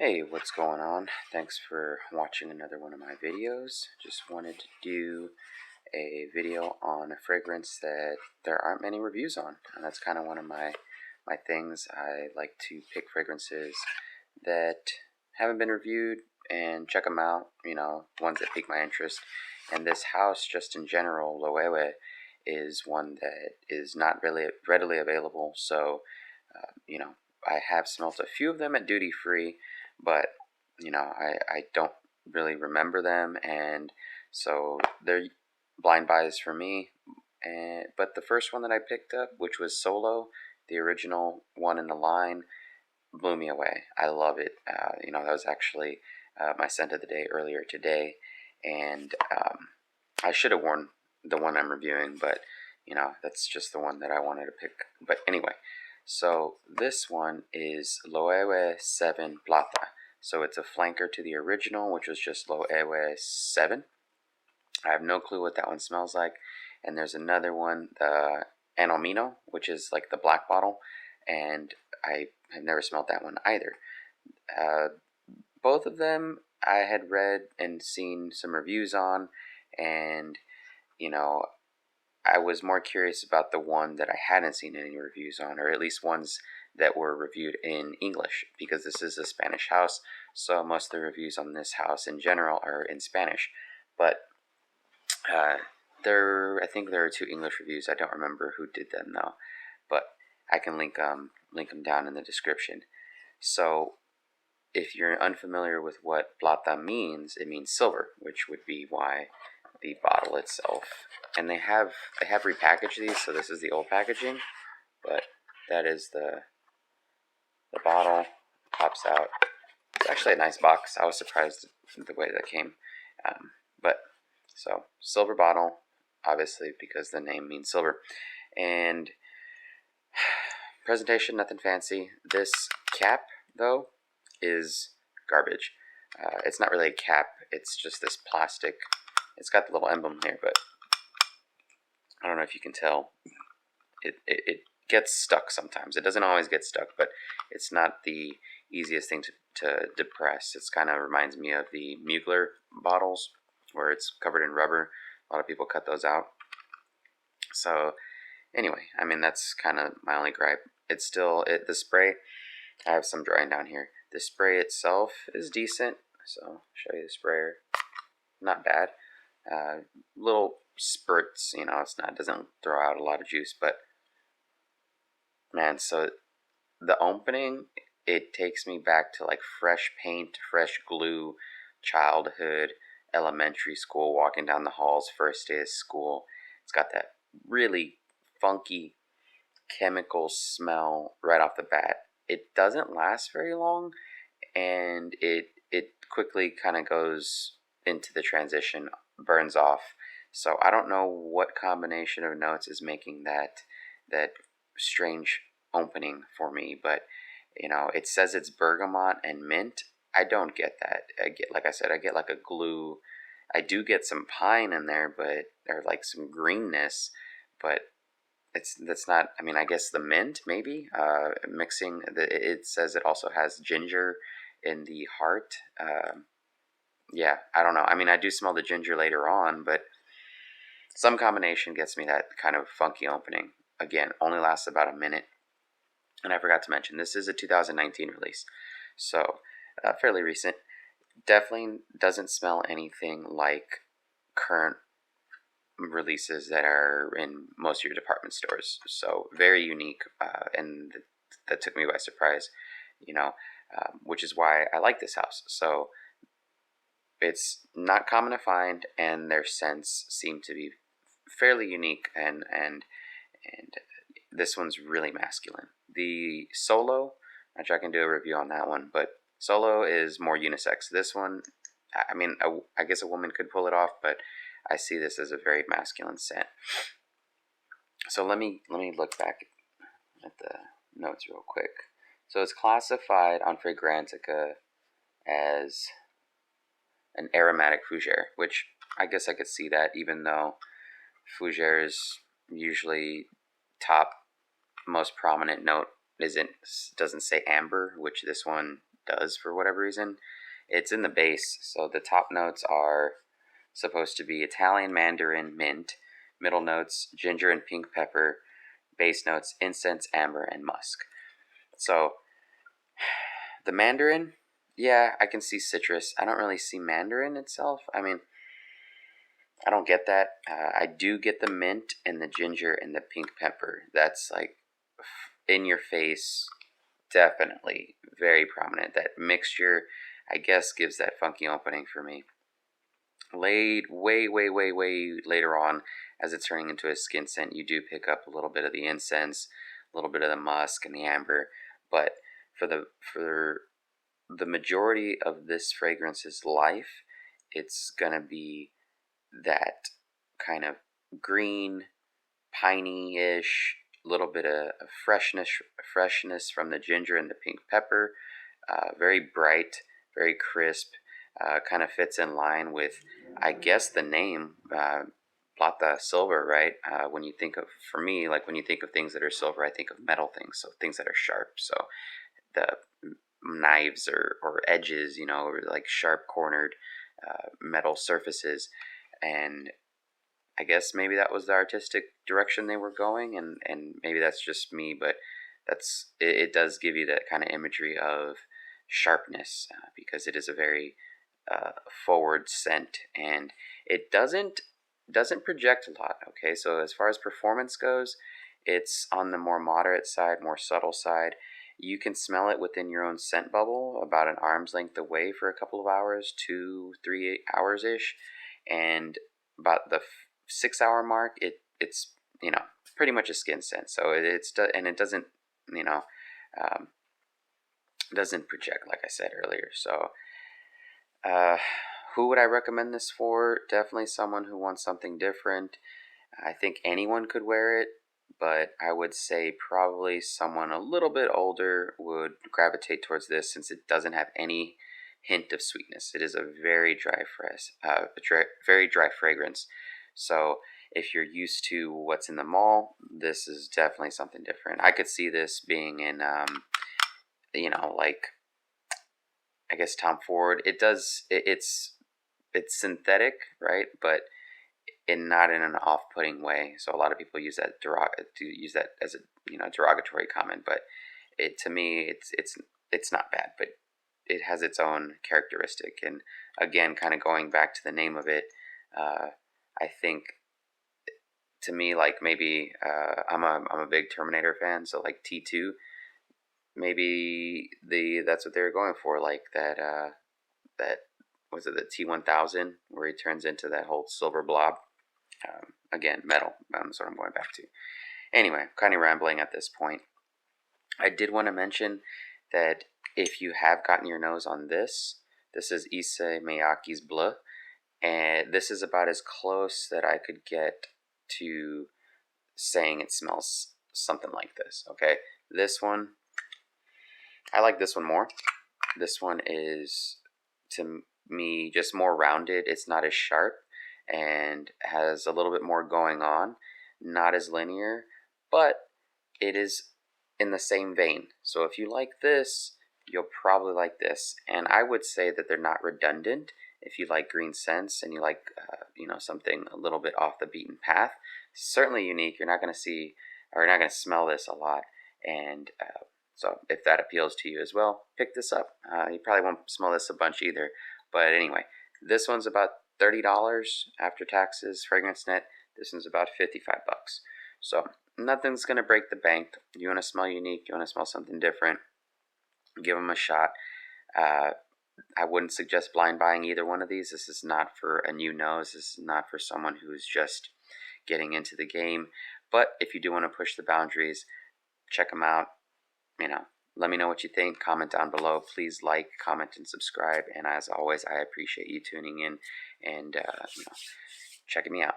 Hey, what's going on? Thanks for watching another one of my videos. Just wanted to do a video on a fragrance that there aren't many reviews on, and that's kind of one of my things. I like to pick fragrances that haven't been reviewed and check them out, ones that pique my interest. And this house, just in general, Loewe, is one that is not really readily available. So, I have smelt a few of them at duty free, but I don't really remember them, and so they're blind buys for me. But the first one that I picked up, which was Solo, the original one in the line, blew me away. I love it. That was actually my scent of the day earlier today, and I should have worn the one I'm reviewing, but that's just the one that I wanted to pick. But anyway, so this one is Loewe 7 Plata. So it's a flanker to the original, which was just Loewe 7. I have no clue what that one smells like. And there's another one, the Anomino, which is like the black bottle, and I have never smelled that one either. Both of them I had read and seen some reviews on, and I was more curious about the one that I hadn't seen any reviews on, or at least ones that were reviewed in English, because this is a Spanish house, so most of the reviews on this house in general are in Spanish. But I think there are 2 English reviews. I don't remember who did them though, but I can link them down in the description. So if you're unfamiliar with what plata means, it means silver, which would be why the bottle itself. And they have repackaged these, so this is the old packaging, but that is the bottle. Pops out. It's actually a nice box. I was surprised the way that came. So silver bottle, obviously, because the name means silver. And presentation, nothing fancy. This cap, though, is garbage. It's not really a cap. It's just this plastic. It's got the little emblem here, but I don't know if you can tell. It gets stuck sometimes. It doesn't always get stuck, but it's not the easiest thing to depress. It kind of reminds me of the Mugler bottles, where it's covered in rubber. A lot of people cut those out. So anyway, I mean, that's kind of my only gripe. It's still, the spray, I have some drying down here. The spray itself is decent. So I'll show you the sprayer. Not bad. Little spurts, it doesn't throw out a lot of juice, but man, so the opening, it takes me back to like fresh paint, fresh glue, childhood, elementary school, walking down the halls, first day of school. It's got that really funky chemical smell right off the bat. It doesn't last very long, and it quickly kind of goes into the transition, burns off. So I don't know what combination of notes is making that strange opening for me, but it says it's bergamot and mint. I don't get that. Like I said, I get like a glue. I do get some pine in there, but or like some greenness, but that's not. I mean, I guess the mint maybe mixing. It says it also has ginger in the heart. Yeah, I don't know. I mean, I do smell the ginger later on, but some combination gets me that kind of funky opening. Again, only lasts about a minute. And I forgot to mention, this is a 2019 release, so fairly recent. Definitely doesn't smell anything like current releases that are in most of your department stores. So very unique, and that took me by surprise, which is why I like this house. So it's not common to find, and their scents seem to be fairly unique, and this one's really masculine. The Solo, I'm sure I can do a review on that one, but Solo is more unisex. This one, I mean, I guess a woman could pull it off, but I see this as a very masculine scent. So let me look back at the notes real quick. So it's classified on Fragrantica as an aromatic fougere, which I guess I could see that, even though fougere is usually top most prominent note doesn't say amber, which this one does for whatever reason. It's in the base, so the top notes are supposed to be Italian, mandarin, mint. Middle notes, ginger and pink pepper. Base notes, incense, amber, and musk. So the mandarin, yeah, I can see citrus. I don't really see mandarin itself. I mean, I don't get that. I do get the mint and the ginger and the pink pepper. That's like in your face, definitely very prominent. That mixture, I guess, gives that funky opening for me. Way later on, as it's turning into a skin scent, you do pick up a little bit of the incense, a little bit of the musk and the amber. But for the majority of this fragrance's life, it's gonna be that kind of green, piney-ish, little bit of freshness from the ginger and the pink pepper. Very bright, very crisp. Kind of fits in line with, I guess, the name Plata, silver, right? When you think of, for me, like when you think of things that are silver, I think of metal things, so things that are sharp. So the knives or edges, or like sharp cornered metal surfaces. And I guess maybe that was the artistic direction they were going, and maybe that's just me, but it does give you that kind of imagery of sharpness, because it is a very forward scent, and it doesn't project a lot. Okay, so as far as performance goes, it's on the more moderate side, more subtle side. You can smell it within your own scent bubble about an arm's length away for a couple of hours, 2-3 hours ish, and about the 6 hour mark, it's pretty much a skin scent. So it doesn't um, doesn't project, like I said earlier. So who would I recommend this for? Definitely someone who wants something different. I think anyone could wear it, but I would say probably someone a little bit older would gravitate towards this, since it doesn't have any hint of sweetness. It is a very very dry fragrance. So if you're used to what's in the mall, this is definitely something different. I could see this being in, like, I guess Tom Ford. It's synthetic, right? But not in an off-putting way. So a lot of people use that as a derogatory comment. But to me, it's not bad, but it has its own characteristic. And again, kind of going back to the name of it, I think, to me, like, maybe I'm a big Terminator fan, so like T2, maybe that's what they were going for, like that was it, the T1000, where he turns into that whole silver blob. Again, metal. That's what I'm going back to. Anyway, kind of rambling at this point. I did want to mention that if you have gotten your nose on this is Issey Miyake's Bleu, and this is about as close that I could get to saying it smells something like this. Okay, this one, I like this one more. This one is, to me, just more rounded. It's not as sharp and has a little bit more going on, not as linear, but it is in the same vein. So if you like this, you'll probably like this. And I would say that they're not redundant. If you like green scents and you like something a little bit off the beaten path, certainly unique. You're not going to see, or you're not going to smell this a lot. And so if that appeals to you as well, pick this up. You probably won't smell this a bunch either. But anyway, this one's about $30 after taxes, Fragrance Net. This one's about $55. So nothing's going to break the bank. You want to smell unique, you want to smell something different, give them a shot. I wouldn't suggest blind buying either one of these. This is not for a new nose. This is not for someone who's just getting into the game. But if you do want to push the boundaries, check them out. Let me know what you think. Comment down below. Please like, comment, and subscribe. And as always, I appreciate you tuning in and checking me out.